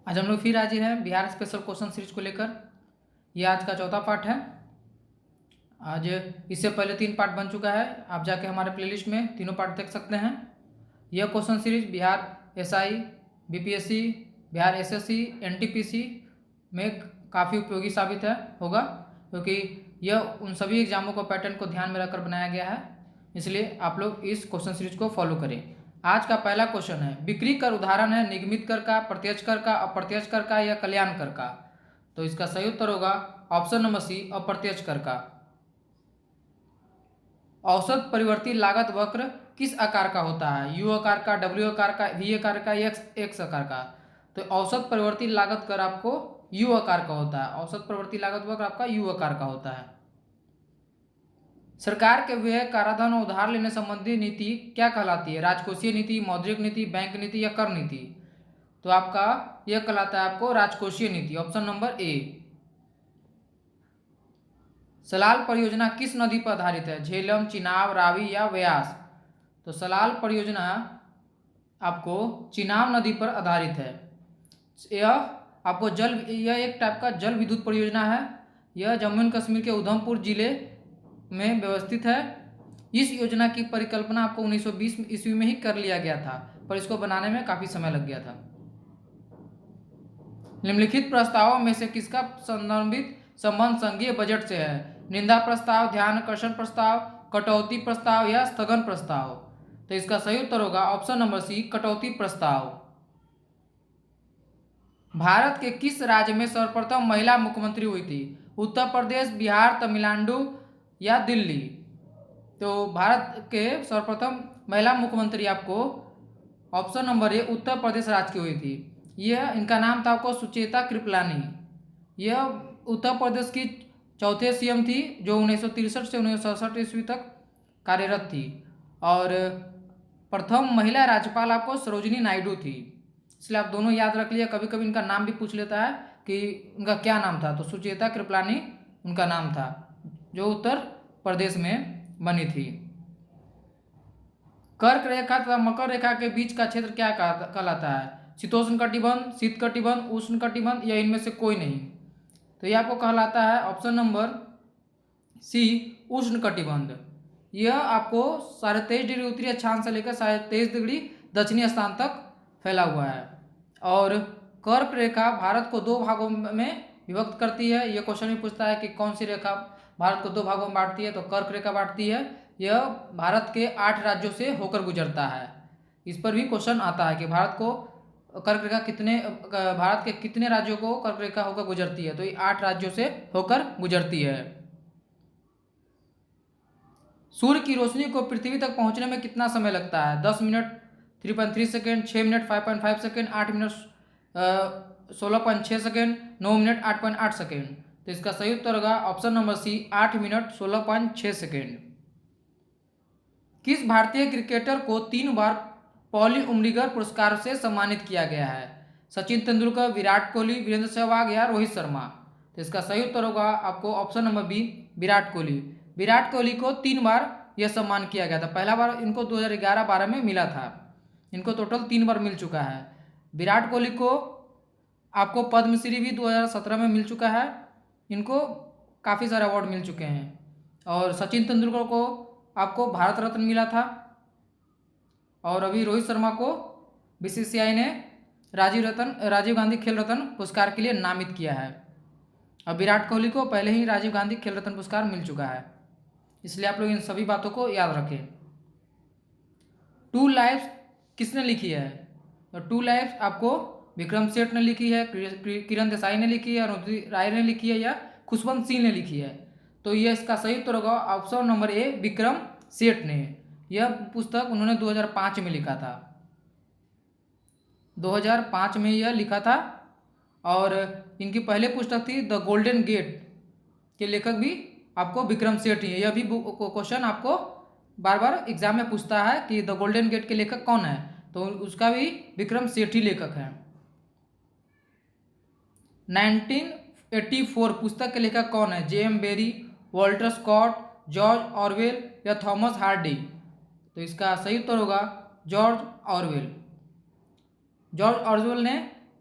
आज हम लोग फिर हाजिर हैं बिहार स्पेशल क्वेश्चन सीरीज को लेकर। यह आज का चौथा पार्ट है। आज इससे पहले 3 पार्ट बन चुका है, आप जाके हमारे प्लेलिस्ट में तीनों पार्ट देख सकते हैं। यह question series Bihar SI, BPSC, Bihar SSC, NTPC में काफ़ी उपयोगी साबित होगा, क्योंकि यह उन सभी एग्जामों को पैटर्न को ध्यान में रखकर बनाया गया है। इसलिए आप लोग इस क्वेश्चन सीरीज को फॉलो करें। आज का पहला क्वेश्चन है, बिक्री कर उदाहरण है निगमित कर का, प्रत्यक्ष कर का, अप्रत्यक्ष कर का या कल्याण कर का। तो इसका सही उत्तर होगा ऑप्शन नंबर सी, अप्रत्यक्ष कर का। औसत परिवर्ती लागत वक्र किस आकार का होता है? यू आकार का, डब्ल्यू आकार का, वी आकार का, एक्स आकार का। तो औसत परिवर्ती लागत कर आपको यू आकार का होता है। औसत परिवर्ती लागत वक्र आपका यू आकार का होता है। सरकार के व्यय, कराधान और उधार लेने संबंधी नीति क्या कहलाती है? राजकोषीय नीति, मौद्रिक नीति, बैंक नीति या कर नीति। तो आपका यह कहलाता है आपको राजकोषीय नीति, ऑप्शन नंबर ए। सलाल परियोजना किस नदी पर आधारित है? झेलम, चिनाब, रावी या व्यास। तो सलाल परियोजना आपको चिनाब नदी पर आधारित है। यह आपको यह एक टाइप का जल विद्युत परियोजना है। यह जम्मू एंड कश्मीर के उधमपुर जिले में व्यवस्थित है। इस योजना की परिकल्पना आपको 1920 ईस्वी में ही कर लिया गया था, पर इसको बनाने में काफ़ी समय लग गया था। निम्नलिखित प्रस्तावों में से किसका संदर्भित संबंध संघीय बजट से है? निंदा प्रस्ताव, ध्यान आकर्षण प्रस्ताव, कटौती प्रस्ताव या स्थगन प्रस्ताव। तो इसका सही उत्तर होगा ऑप्शन नंबर सी, कटौती प्रस्ताव। भारत के किस राज्य में सर्वप्रथम महिला मुख्यमंत्री हुई थी? उत्तर प्रदेश, बिहार, तमिलनाडु या दिल्ली। तो भारत के सर्वप्रथम महिला मुख्यमंत्री आपको option number A, Uttar Pradesh राज्य की हुई थी। यह इनका नाम था आपको सुचेता कृपलानी। यह उत्तर प्रदेश की चौथे सीएम थी, जो 1963 से 1967 ईस्वी तक कार्यरत थी। और प्रथम महिला राज्यपाल आपको सरोजिनी नायडू थी। इसलिए आप दोनों याद रख लिया, कभी कभी इनका नाम भी पूछ लेता है कि उनका क्या नाम था। तो सुचेता कृपलानी उनका नाम था, जो उत्तर प्रदेश में बनी थी। कर्क रेखा तथा मकर रेखा के बीच का क्षेत्र क्या कहलाता है? शीतोष्ण कटिबंध, शीत कटिबंध, उष्ण कटिबंध या इनमें से कोई नहीं। तो यह आपको कहलाता है ऑप्शन नंबर सी, उष्ण कटिबंध। यह आपको 23.5 डिग्री उत्तरी अक्षांश से लेकर 23.5 डिग्री दक्षिणी अक्षांश तक फैला हुआ है। और कर्क रेखा भारत को 2 भागों में विभक्त करती है। यह क्वेश्चन भी पूछता है कि कौन सी रेखा भारत को 2 भागों में बांटती है? तो कर्क रेखा बांटती है। यह भारत के 8 राज्यों से होकर गुजरता है। इस पर भी क्वेश्चन आता है कि भारत के कितने राज्यों को कर्क रेखा होकर गुजरती है? तो ये 8 राज्यों से होकर गुजरती है। सूर्य की रोशनी को पृथ्वी तक पहुंचने में कितना समय लगता है? 10 minute 3.3 second, 6 minute 5.5 second, 8 minute 16.6 second, 9 minute 8.8 second. तो इसका सही उत्तर होगा option number C, 8 minute 16.6 second. किस भारतीय क्रिकेटर को 3 बार पॉली उमरिगर पुरस्कार से सम्मानित किया गया है? सचिन तेंदुलकर, विराट कोहली, वीरेंद्र सहवाग या रोहित शर्मा। तो इसका सही उत्तर होगा आपको option number B, Virat Kohli. Virat Kohli को 3 बार यह सम्मान किया गया था। पहला बार इनको 2011-12 में मिला था। इनको टोटल 3 बार मिल चुका है। विराट कोहली को आपको पद्मश्री भी 2017 में मिल चुका है। इनको काफ़ी सारे अवार्ड मिल चुके हैं। और सचिन तेंदुलकर को आपको भारत रत्न मिला था। और अभी रोहित शर्मा को बीसीसीआई ने राजीव गांधी खेल रत्न पुरस्कार के लिए नामित किया है। और विराट कोहली को पहले ही राजीव गांधी खेल रत्न पुरस्कार मिल चुका है। इसलिए आप लोग इन सभी बातों को याद रखें। 2 लाइफ्स किसने लिखी है? तो 2 लाइफ्स आपको विक्रम सेठ ने लिखी है, किरण देसाई ने लिखी है, अरुंधति राय ने लिखी है या खुशवंत सिंह ने लिखी है। तो यह इसका सही उत्तर होगा option number A, Vikram Seth ने। यह पुस्तक उन्होंने 2005 में लिखा था। 2005 में यह लिखा था। और इनकी पहले पुस्तक थी द गोल्डन गेट, के लेखक भी आपको विक्रम सेठ ही है। यह भी क्वेश्चन आपको बार बार एग्जाम में पूछता है कि द गोल्डन गेट के लेखक कौन है? तो उसका भी विक्रम सेठ ही लेखक है। 1984 पुस्तक के लेखक कौन है? J M Barrie, Walter Scott, George Orwell या थॉमस हार्डी। तो इसका सही उत्तर होगा जॉर्ज ऑरवेल। जॉर्ज ऑरवेल ने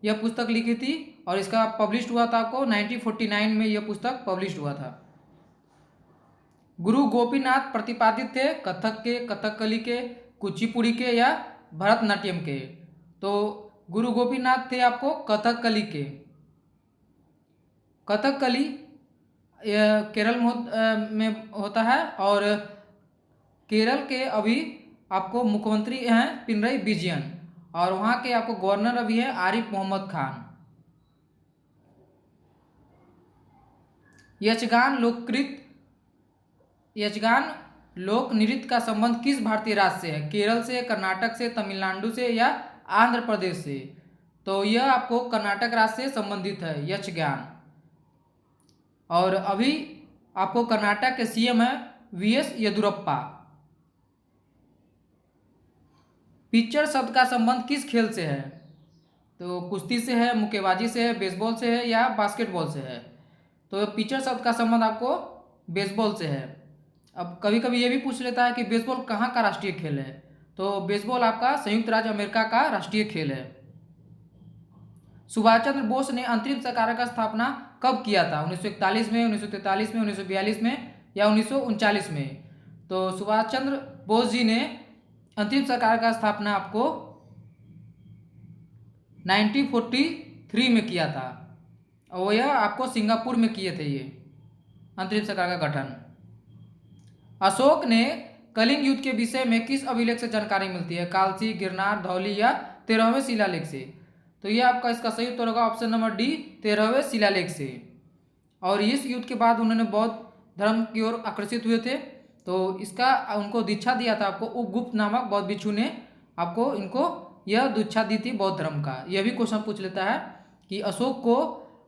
यह पुस्तक लिखी थी और इसका पब्लिश हुआ था आपको 1949 में यह पुस्तक पब्लिश हुआ था। गुरु गोपीनाथ प्रतिपादित थे कथक के, कथकली के, कुचिपुड़ी के या भरतनाट्यम के? तो गुरु गोपीनाथ थे आपको कथकली के। कथकली केरल में होता है और केरल के अभी आपको मुख्यमंत्री हैं पिनरई विजयन और वहाँ के आपको गवर्नर अभी है आरिफ मोहम्मद खान। यक्षगान लोक नृत्य का संबंध किस भारतीय राज्य से है? केरल से, कर्नाटक से, तमिलनाडु से या आंध्र प्रदेश से? तो यह आपको कर्नाटक राज्य से संबंधित है यक्षगान। और अभी आपको कर्नाटक के सीएम है वीएस येदियुरप्पा। पिचर शब्द का संबंध किस खेल से है? तो कुश्ती से है, मुक्केबाजी से है, बेसबॉल से है या बास्केटबॉल से है? तो पिचर शब्द का संबंध आपको बेसबॉल से है। अब कभी कभी ये भी पूछ लेता है कि बेसबॉल कहाँ का राष्ट्रीय खेल है? तो बेसबॉल आपका संयुक्त राज्य अमेरिका का राष्ट्रीय खेल है। सुभाष चंद्र बोस ने अंतरिम सरकार का स्थापना कब किया था? 1941 में, 1943 में, 1942 में या 1939 में? तो सुभाष चंद्र बोस जी ने अंतरिम सरकार का स्थापना आपको 1943 में किया था और यह आपको सिंगापुर में किए थे ये अंतरिम सरकार का गठन। अशोक ने कलिंग युद्ध के विषय में किस अभिलेख से जानकारी मिलती है? कालसी, गिरनार, धौली या 13वें शिलालेख से? तो ये आपका इसका सही उत्तर होगा ऑप्शन नंबर डी, 13वें शिलालेख से। और इस युद्ध के बाद उन्होंने बौद्ध धर्म की ओर आकर्षित हुए थे तो इसका उनको दीक्षा दिया था आपको उपगुप्त नामक बौद्ध भिक्षु ने आपको इनको यह दीक्षा दी थी बौद्ध धर्म का। यह भी क्वेश्चन पूछ लेता है कि अशोक को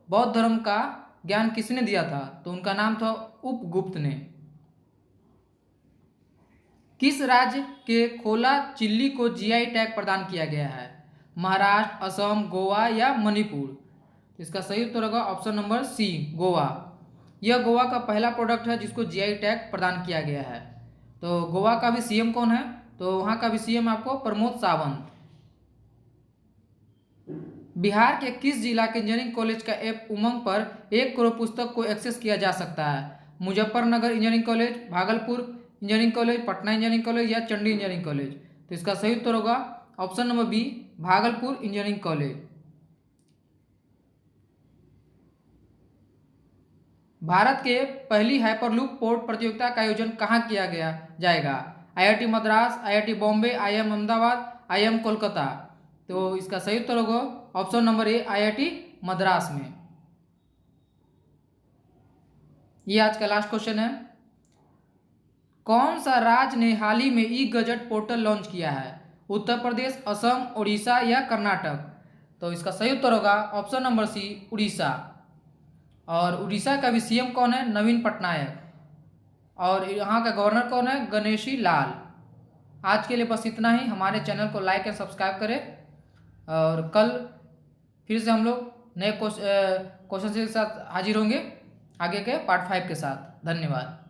बौद्ध धर्म का ज्ञान किसने दिया था? तो उनका नाम था उपगुप्त ने। किस राज्य के खोला चिल्ली को जीआई टैग प्रदान किया गया है? महाराष्ट्र, असम, गोवा या मणिपुर? तो इसका सही उत्तर होगा ऑप्शन नंबर सी, गोवा। यह गोवा का पहला प्रोडक्ट है जिसको जीआई टैग प्रदान किया गया है। तो गोवा का भी सीएम कौन है? तो वहाँ का भी सीएम आपको प्रमोद सावंत। बिहार के किस जिला के इंजीनियरिंग कॉलेज का ऐप उमंग पर 1 करोड़ पुस्तक को एक्सेस किया जा सकता है? Muzaffarnagar engineering college, Bhagalpur engineering college, Patna engineering college या चंडी इंजीनियरिंग कॉलेज? तो इसका सही उत्तर होगा option number B, Bhagalpur engineering college. Bharat के पहली हाइपरलूप पोर्ट प्रतियोगिता का आयोजन कहाँ किया गया जाएगा? IIT Madras, IIT Bombay, IIM Ahmedabad, IIM Kolkata? तो इसका सही उत्तर होगा option number A, IIT Madras में। ये आज का लास्ट क्वेश्चन है। कौन सा राज्य ने हाल ही में ई गजट पोर्टल लॉन्च किया है? उत्तर प्रदेश, असम, उड़ीसा या कर्नाटक? तो इसका सही उत्तर होगा ऑप्शन नंबर सी, उड़ीसा। और उड़ीसा का भी सीएम कौन है? नवीन पटनायक। और यहाँ का गवर्नर कौन है? गणेशी लाल। आज के लिए बस इतना ही। हमारे चैनल को लाइक एंड सब्सक्राइब करें और कल फिर से हम लोग नए क्वेश्चन के साथ हाजिर होंगे आगे के पार्ट 5 के साथ। धन्यवाद।